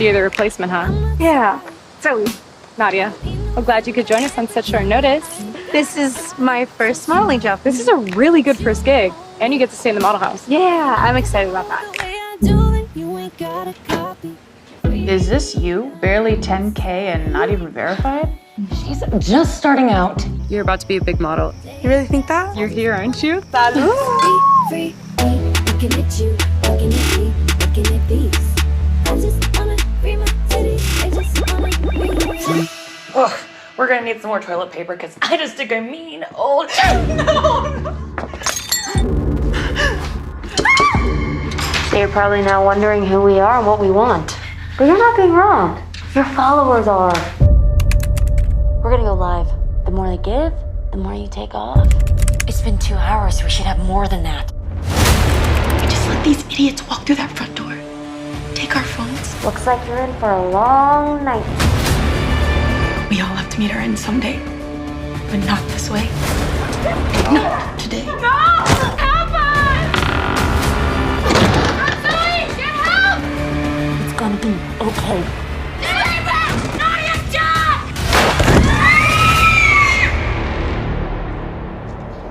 So you're the replacement, huh? Yeah. So, Nadia, I'm glad you could join us on such short notice. This is my first modeling job. This is a really good first gig, and you get to stay in the model house. Yeah, I'm excited about that. Is this you? Barely 10K and not even verified? She's just starting out. You're about to be a big model. You really think that? You're here, aren't you? Ugh, we're gonna need some more toilet paper because I just took a mean old. No! So you're probably now wondering who we are and what we want. But you're not being wrong. Your followers are. We're gonna go live. The more they give, the more you take off. It's been 2 hours. We should have more than that. We just let these idiots walk through that front door. Take our phones. Looks like you're in for a long night. We all have to meet our end someday. But not this way. Not today. No! Help us! Rosalie, get help! It's gonna be okay.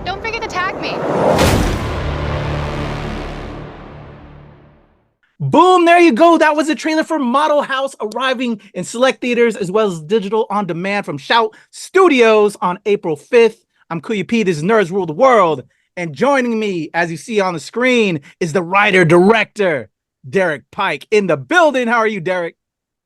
Don't forget to tag me. Boom, there you go. That was a trailer for Model House, arriving in select theaters as well as digital on demand from Shout Studios on April 5th. I'm Kuya P. This is Nerds Rule the World. And joining me, as you see on the screen, is the writer-director, Derek Pike, in the building. How are you, Derek?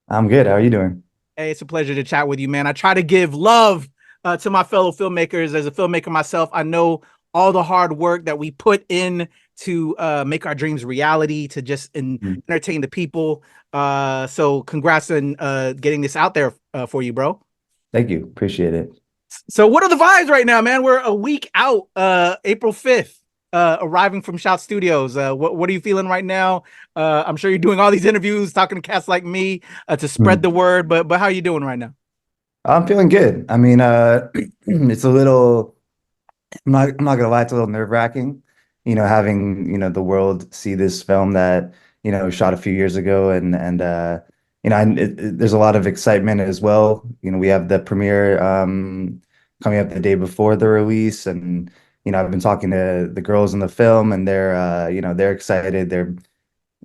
I'm good. How are you doing? Hey, it's a pleasure to chat with you, man. I try to give love to my fellow filmmakers. As a filmmaker myself, I know all the hard work that we put in to make our dreams reality, to just entertain the people. So congrats on getting this out there for you, bro. Thank you. Appreciate it. So what are the vibes right now, man? We're a week out, April 5th, arriving from Shout Studios. What are you feeling right now? I'm sure you're doing all these interviews, talking to cats like me to spread the word, but how are you doing right now? I'm feeling good. I mean, it's a little, I'm not gonna lie, it's a little nerve-wracking, having, the world see this film that, shot a few years ago, and there's a lot of excitement as well. We have the premiere coming up the day before the release, and I've been talking to the girls in the film, and they're excited. They're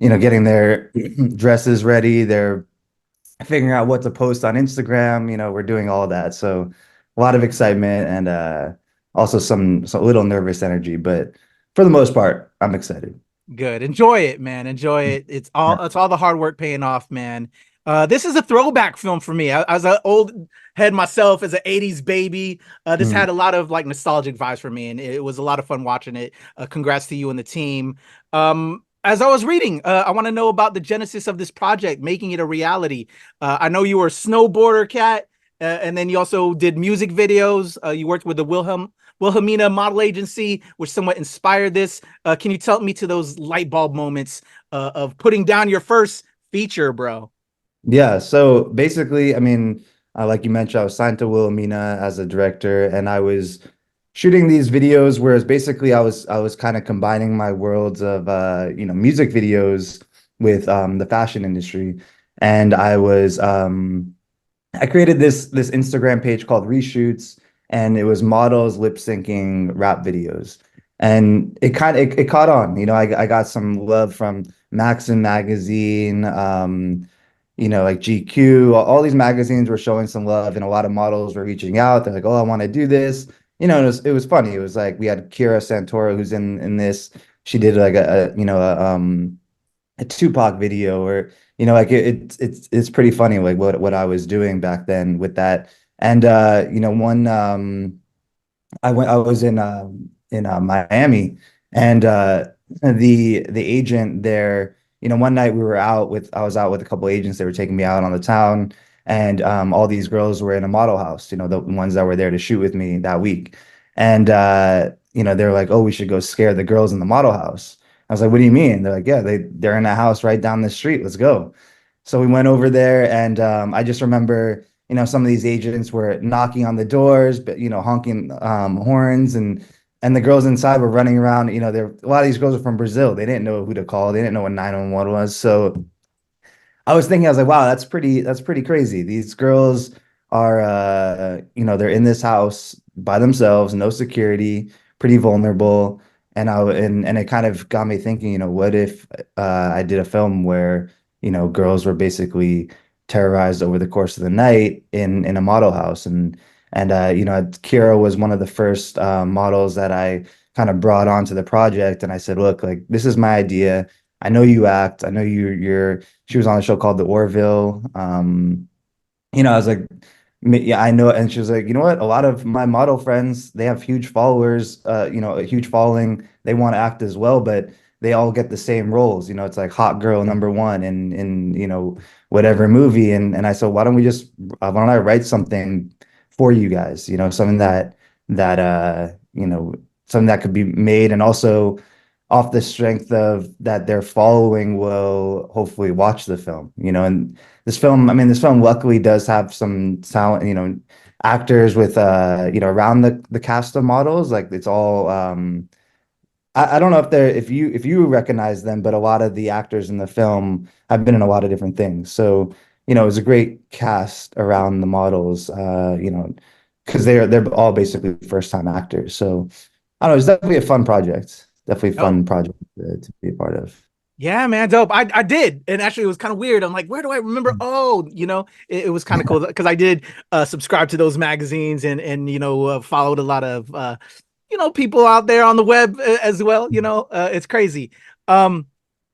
getting their dresses ready. They're figuring out what to post on Instagram. We're doing all of that, so a lot of excitement, and also some little nervous energy, but for the most part, I'm excited. Good. Enjoy it, man. Enjoy it. It's all the hard work paying off, man. This is a throwback film for me. I was an old head myself as an 80s baby. This had a lot of like nostalgic vibes for me, and it was a lot of fun watching it. Congrats to you and the team. As I was reading, I want to know about the genesis of this project, making it a reality. I know you were a snowboarder cat, and then you also did music videos. You worked with the Wilhelmina model agency, which somewhat inspired this. Can you tell me to those light bulb moments of putting down your first feature, bro? Yeah, so basically, I mean, like you mentioned, I was signed to Wilhelmina as a director, and I was shooting these videos, whereas basically I was kind of combining my worlds of music videos with the fashion industry. And I created this Instagram page called Reshoots, and it was models lip syncing rap videos. And it caught on. I got some love from Maxim magazine, like GQ, all these magazines were showing some love, and a lot of models were reaching out. They're like, "Oh, I want to do this." And it was funny. It was like we had Kira Santoro, who's in this. She did like a Tupac video, or it's pretty funny, like what I was doing back then with that. And I was in Miami, and the agent there, one night I was out with a couple agents. They were taking me out on the town, and all these girls were in a model house, the ones that were there to shoot with me that week. And they're like, "Oh, we should go scare the girls in the model house." I was like, "What do you mean?" They're like, "Yeah, they're in a house right down the street. Let's go." So we went over there, and I just remember, some of these agents were knocking on the doors, but honking horns, and the girls inside were running around. A lot of these girls are from Brazil. They didn't know who to call. They didn't know what 911 was. So I was thinking, I was like, wow, that's pretty crazy. These girls are, they're in this house by themselves, no security, pretty vulnerable. And it kind of got me thinking, what if I did a film where, girls were basically terrorized over the course of the night in a model house. And Kira was one of the first models that I kind of brought onto the project. And I said, look, like, this is my idea. I know you act. I know you're she was on a show called The Orville. I was like, yeah, I know. And she was like, you know what? A lot of my model friends, they have huge followers, a huge following. They want to act as well, but they all get the same roles. It's like hot girl number one in whatever movie. And I said, why don't I write something for you guys? Something that something that could be made, and also off the strength of that their following will hopefully watch the film, and this film luckily does have some talent, actors with around the cast of models. Like, it's all I don't know if you recognize them, but a lot of the actors in the film have been in a lot of different things. So, it was a great cast around the models, because they're all basically first time actors. So I don't know, it's definitely a fun project. Definitely a fun project to be a part of. Yeah, man, dope. I did, and actually, it was kind of weird. I'm like, where do I remember? Oh, it was kind of cool because I did subscribe to those magazines and followed a lot of people out there on the web as well. It's crazy. And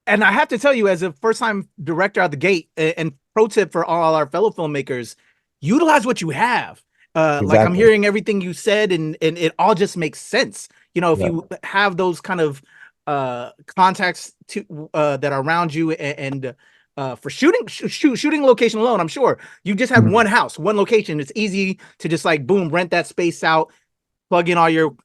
I have to tell you, as a first time director out the gate, and pro tip for all our fellow filmmakers, utilize what you have. Like, I'm hearing everything you said, and it all just makes sense. If you have those kind of contacts to that are around you, and for shooting location alone, I'm sure you just have one house, one location. It's easy to just like boom, rent that space out, plug in all your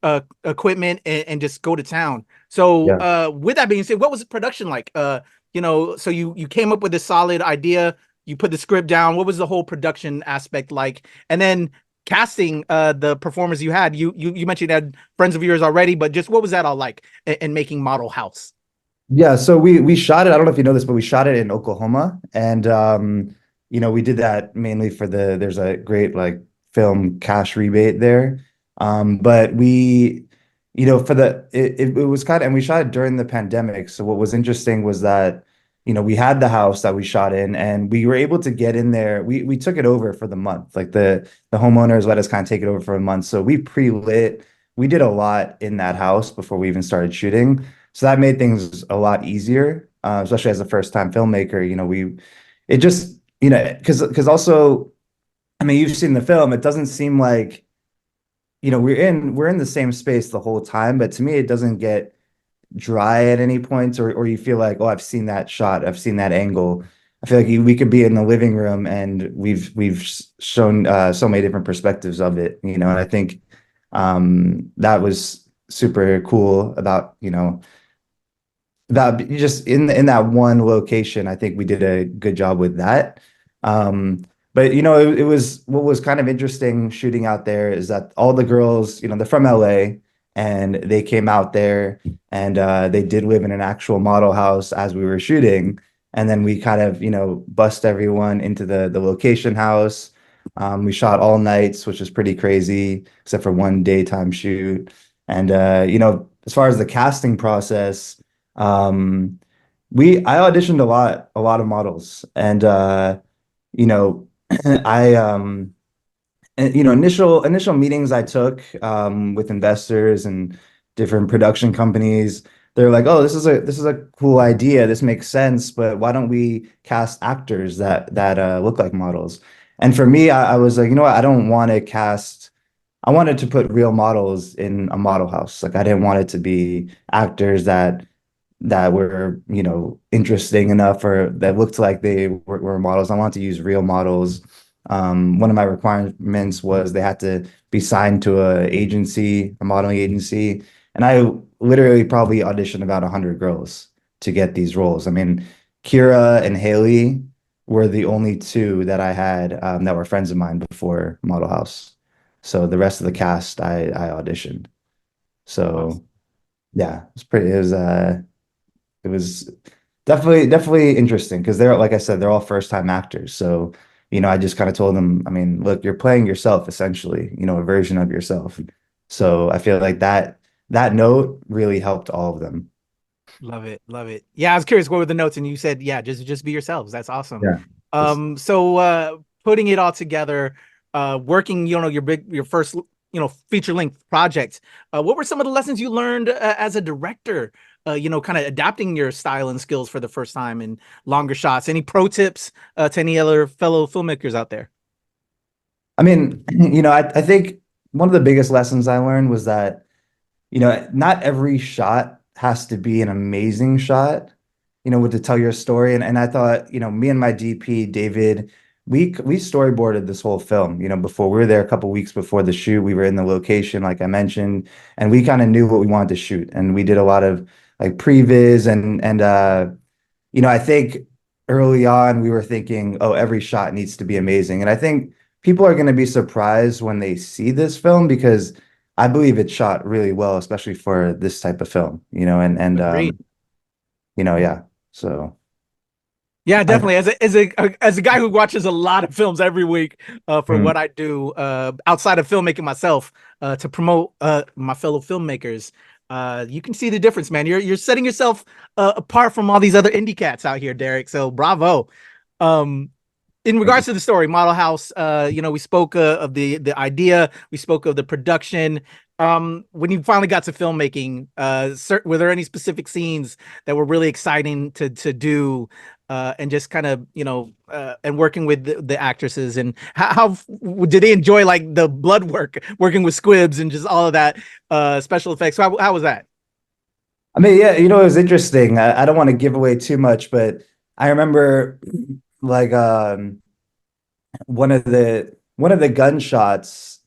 equipment, and just go to town. So with that being said, what was the production like? So you came up with a solid idea, you put the script down. What was the whole production aspect like? And then casting the performers you had. You mentioned you had friends of yours already, but just what was that all like in making Model House? Yeah, so we shot it. I don't know if you know this, but we shot it in Oklahoma, and we did that mainly for there's a great like film cash rebate there. But we, for it was kind of, and we shot it during the pandemic. So what was interesting was that, we had the house that we shot in, and we were able to get in there. We took it over for the month. Like, the homeowners let us kind of take it over for a month. So we pre-lit. We did a lot in that house before we even started shooting. So that made things a lot easier, especially as a first-time filmmaker. It just, because also, I mean, you've seen the film. It doesn't seem like, we're in the same space the whole time, but to me, it doesn't get dry at any point, or you feel like, oh, I've seen that shot, I've seen that angle. I feel like we could be in the living room, and we've shown so many different perspectives of it, and I think that was super cool about that just in that one location. I think we did a good job with that. But it was, what was kind of interesting shooting out there is that all the girls, they're from LA, and they came out there, and they did live in an actual model house as we were shooting. And then we kind of, bust everyone into the location house. We shot all nights, which is pretty crazy, except for one daytime shoot. And as far as the casting process, I auditioned a lot of models, and I initial meetings I took with investors and different production companies. They're like, oh, this is a cool idea, this makes sense, but why don't we cast actors that look like models? And for me, I was like, what, I don't want to cast. I wanted to put real models in a model house. Like, I didn't want it to be actors that were, interesting enough, or that looked like they were models. I wanted to use real models. One of my requirements was they had to be signed to a modeling agency. And I literally probably auditioned about 100 girls to get these roles. I mean, Kira and Haley were the only two that I had that were friends of mine before Model House. So the rest of the cast, I auditioned. So yeah, it was definitely interesting because they're, like I said, they're all first time actors. So, I just kind of told them, I mean, look, you're playing yourself essentially, a version of yourself. So I feel like that note really helped all of them. Love it, love it. Yeah, I was curious what were the notes, and you said, yeah, just be yourselves. That's awesome. Yeah. So putting it all together, working, your first, feature length project. What were some of the lessons you learned as a director? Kind of adapting your style and skills for the first time in longer shots. Any pro tips to any other fellow filmmakers out there? I mean, I think one of the biggest lessons I learned was that, not every shot has to be an amazing shot, to tell your story. And I thought, me and my DP, David, we storyboarded this whole film, before we were there a couple weeks before the shoot. We were in the location, like I mentioned, and we kind of knew what we wanted to shoot. And we did a lot of like previs and I think early on we were thinking, oh, every shot needs to be amazing. And I think people are going to be surprised when they see this film because I believe it's shot really well, especially for this type of film, yeah. So yeah, definitely. As a guy who watches a lot of films every week for what I do outside of filmmaking myself to promote my fellow filmmakers, you can see the difference, man. You're setting yourself apart from all these other indie cats out here, Derek. So bravo. In regards to the story, Model House, we spoke of the idea, we spoke of the production. When you finally got to filmmaking, were there any specific scenes that were really exciting to do, and just kind of, and working with the actresses, and how did they enjoy like the blood work, working with squibs and just all of that special effects? How was that? I mean, yeah, it was interesting. I don't want to give away too much, but I remember like one of the gunshots.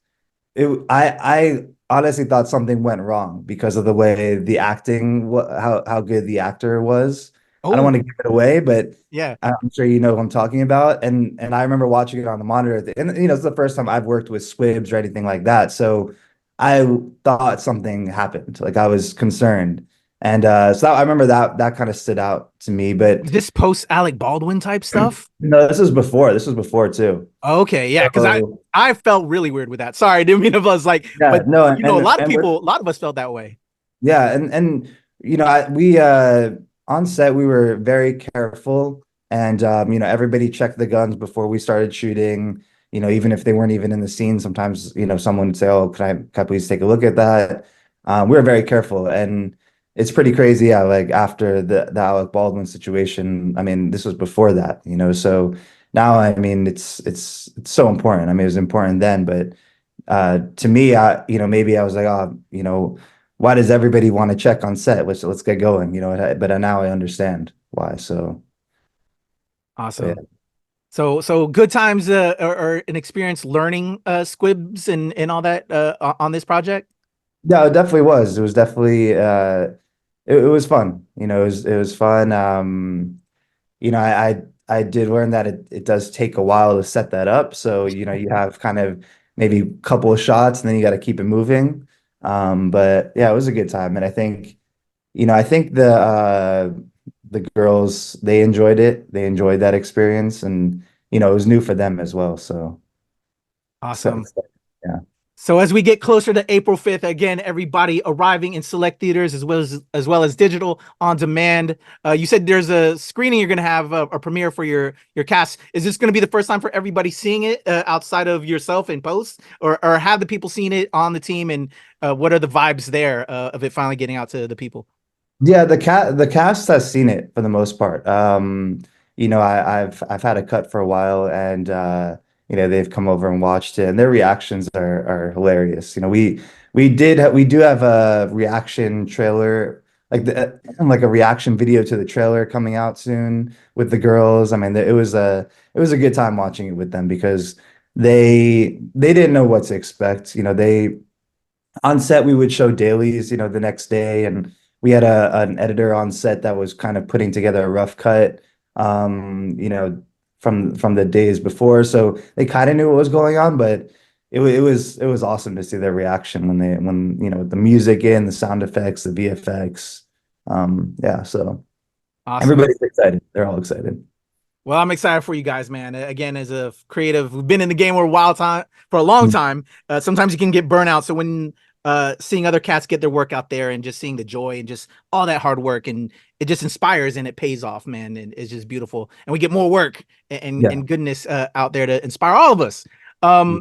I honestly thought something went wrong because of the way the acting, how good the actor was. I don't want to give it away, but yeah, I'm sure you know what I'm talking about. And I remember watching it on the monitor, and it's the first time I've worked with squibs or anything like that. So I thought something happened. Like I was concerned. And so I remember that kind of stood out to me. But this post Alec Baldwin type stuff? No, this was before too. Okay, yeah, because I felt really weird with that. Sorry, I didn't mean if I was like, yeah, but no, a lot of us felt that way. Yeah, and we on set we were very careful, and everybody checked the guns before we started shooting. Even if they weren't even in the scene, sometimes someone would say, "Oh, can I please take a look at that?" We were very careful, and it's pretty crazy. Yeah, like after the Alec Baldwin situation, I mean, this was before that, so now, I mean, it's so important. I mean, it was important then, but to me, maybe I was like, oh, why does everybody want to check on set? Let's get going, but now I understand why. So awesome. Yeah. So good times or an experience learning squibs and all that on this project? Yeah, it definitely was. It was definitely it was fun. It was fun. I did learn that it does take a while to set that up. So, you have kind of maybe a couple of shots and then you got to keep it moving. But yeah, it was a good time. And I think the girls, they enjoyed it. They enjoyed that experience, and, it was new for them as well. So awesome. Yeah. So as we get closer to April 5th, again, everybody arriving in select theaters as well as digital on demand. You said there's a screening you're going to have a premiere for your cast. Is this going to be the first time for everybody seeing it outside of yourself in post, or have the people seen it on the team, and what are the vibes there of it finally getting out to the people? Yeah, the cast has seen it for the most part. I've had a cut for a while, and they've come over and watched it, and their reactions are hilarious. We do have a reaction trailer, like a reaction video to the trailer coming out soon with the girls. I mean, it was a good time watching it with them because they didn't know what to expect. They on set we would show dailies, the next day, and we had an editor on set that was kind of putting together a rough cut, from the days before, so they kind of knew what was going on, but it was awesome to see their reaction when the music and the sound effects, the VFX, yeah. So Awesome. Everybody's excited. They're all excited. Well, I'm excited for you guys, man. Again, as a creative, we've been in the game for a long time. Sometimes you can get burnout. So when seeing other cats get their work out there and just seeing the joy and just all that hard work, and it just inspires and it pays off, man. And it's just beautiful. And we get more work and goodness out there to inspire all of us.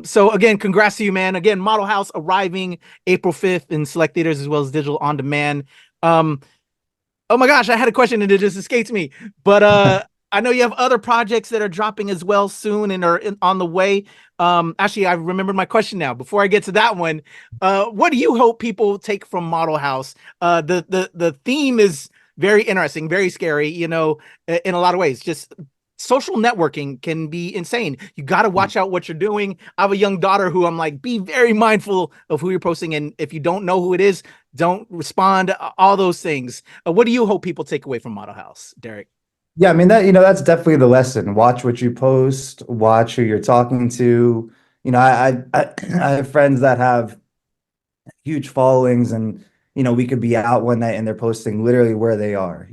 So again, congrats to you, man. Again, Model House arriving April 5th in select theaters as well as digital on demand. Oh my gosh, I had a question and it just escapes me. But I know you have other projects that are dropping as well soon and are on the way. Actually, I remembered my question now. Before I get to that one, what do you hope people take from Model House? The theme is very interesting, very scary, you know, in a lot of ways. Just social networking can be insane. You got to watch out what you're doing. I have a young daughter who I'm like, be very mindful of who you're posting. And if you don't know who it is, don't respond, all those things. What do you hope people take away from Model House, Derek? Yeah, I mean, that's definitely the lesson. Watch what you post, watch who you're talking to. You know, I have friends that have huge followings, and we could be out one night and they're posting literally where they are,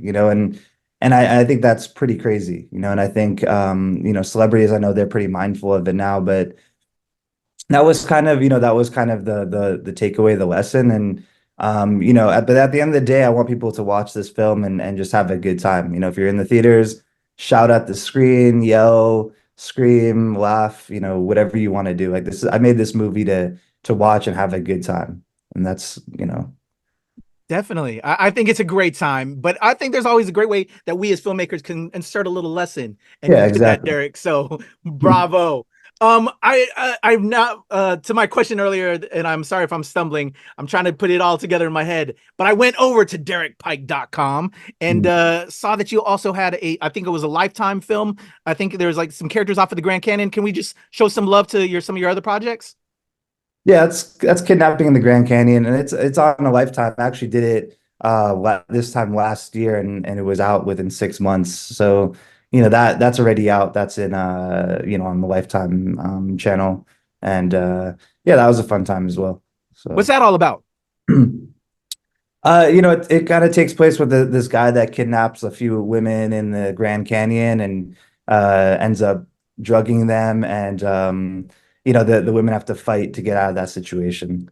and I think that's pretty crazy, and I think celebrities, I know they're pretty mindful of it now, but that was kind of the takeaway, the lesson. And but at the end of the day, I want people to watch this film and just have a good time. If you're in the theaters, shout at the screen, yell, scream, laugh, whatever you want to do. Like I made this movie to watch and have a good time. And that's, Definitely. I think it's a greght time, but I think there's always a great way that we as filmmakers can insert a little lesson. And yeah, you did that, exactly. Derek. So bravo. I'm not to my question earlier, and I'm sorry if I'm stumbling. I'm trying to put it all together in my head, but I went over to DerekPike.com and saw that you also had I think it was a Lifetime film. I think there's like some characters off of the Grand Canyon. Can we just show some love to some of your other projects? Yeah, that's Kidnapping in the Grand Canyon, and it's on a Lifetime. I actually did it this time last year, and it was out within 6 months. So that's already out. That's in on the Lifetime channel, and that was a fun time as well. So what's that all about? It kind of takes place with this guy that kidnaps a few women in the Grand Canyon and ends up drugging them, and the women have to fight to get out of that situation.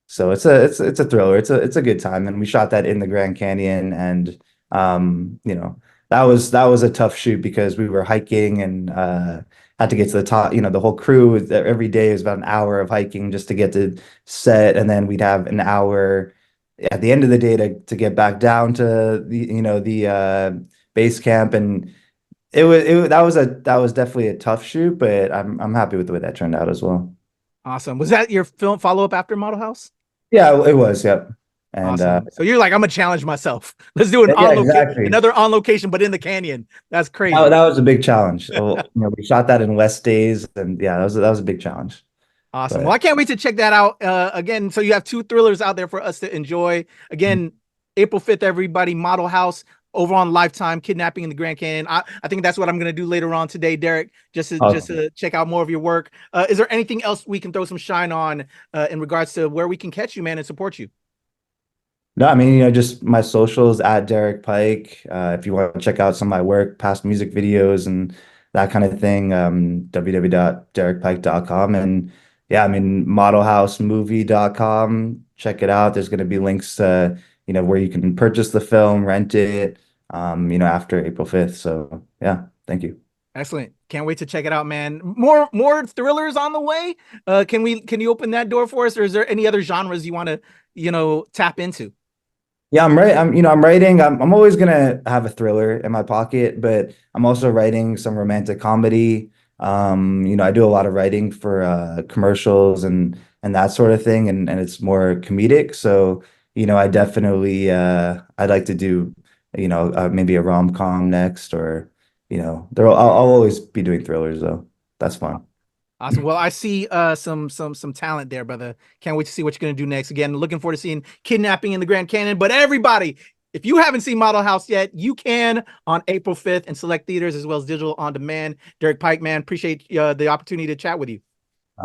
So it's a thriller. It's a good time, and we shot that in the Grand Canyon, and that was a tough shoot because we were hiking and had to get to the top. The whole crew, every day was about an hour of hiking just to get to set, and then we'd have an hour at the end of the day to get back down to the base camp. And that was definitely a tough shoot, but I'm happy with the way that turned out as well. Awesome. Was that your film follow-up after Model House? Yeah, it was. Yep. And awesome. So you're like, I'm gonna challenge myself. Let's do another on location, but in the canyon. That's crazy. That was a big challenge. We shot that in less days, and that was a big challenge. Awesome. Well, I can't wait to check that out. Again, so you have two thrillers out there for us to enjoy. Again, April 5th, everybody, Model House over on Lifetime, Kidnapping in the Grand Canyon. I think that's what I'm going to do later on today, Derek, just to check out more of your work. Is there anything else we can throw some shine on in regards to where we can catch you, man, and support you? No, I mean, just my socials at Derek Pike. If you want to check out some of my work, past music videos and that kind of thing, www.derekpike.com. And yeah, I mean, modelhousemovie.com. Check it out. There's going to be links to, where you can purchase the film, rent it, after April 5th. So yeah, thank you. Excellent. Can't wait to check it out, man. More thrillers on the way. Can you open that door for us, or is there any other genres you want to, tap into? Yeah, I'm writing. I'm always gonna have a thriller in my pocket, but I'm also writing some romantic comedy. I do a lot of writing for commercials and that sort of thing, and it's more comedic. So, I definitely I'd like to do, maybe a rom-com next, or I'll always be doing thrillers though. That's fun. Awesome. Well, I see some talent there, brother. Can't wait to see what you're going to do next. Again, looking forward to seeing Kidnapping in the Grand Canyon. But everybody, if you haven't seen Model House yet, you can on April 5th in select theaters as well as digital on demand. Derek Pike, man, appreciate the opportunity to chat with you.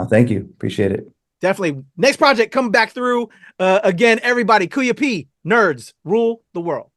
Thank you. Appreciate it. Definitely. Next project, come back through. Again, everybody, Kuya P, nerds rule the world.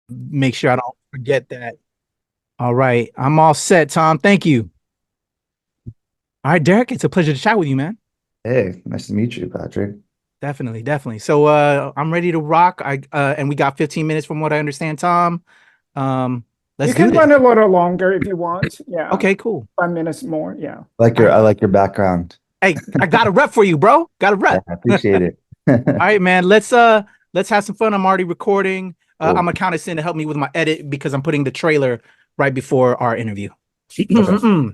make sure I don't forget that. All right. I'm all set, Tom. Thank you. All right, Derek, it's a pleasure to chat with you, man. Hey, nice to meet you, Patrick. Definitely, definitely. So I'm ready to rock. And we got 15 minutes from what I understand, Tom. Let's You can do this. run a little longer if you want. Yeah. Okay, cool. 5 minutes more. Yeah. I like your background. Hey, I got a rep for you, bro. Got a rep. I appreciate it. All right, man. Let's have some fun. I'm already recording. Cool. I'm gonna count us in to help me with my edit because I'm putting the trailer right before our interview. All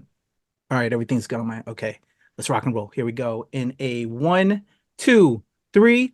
right, everything's going. Okay, let's rock and roll. Here we go. In a 1, 2, 3.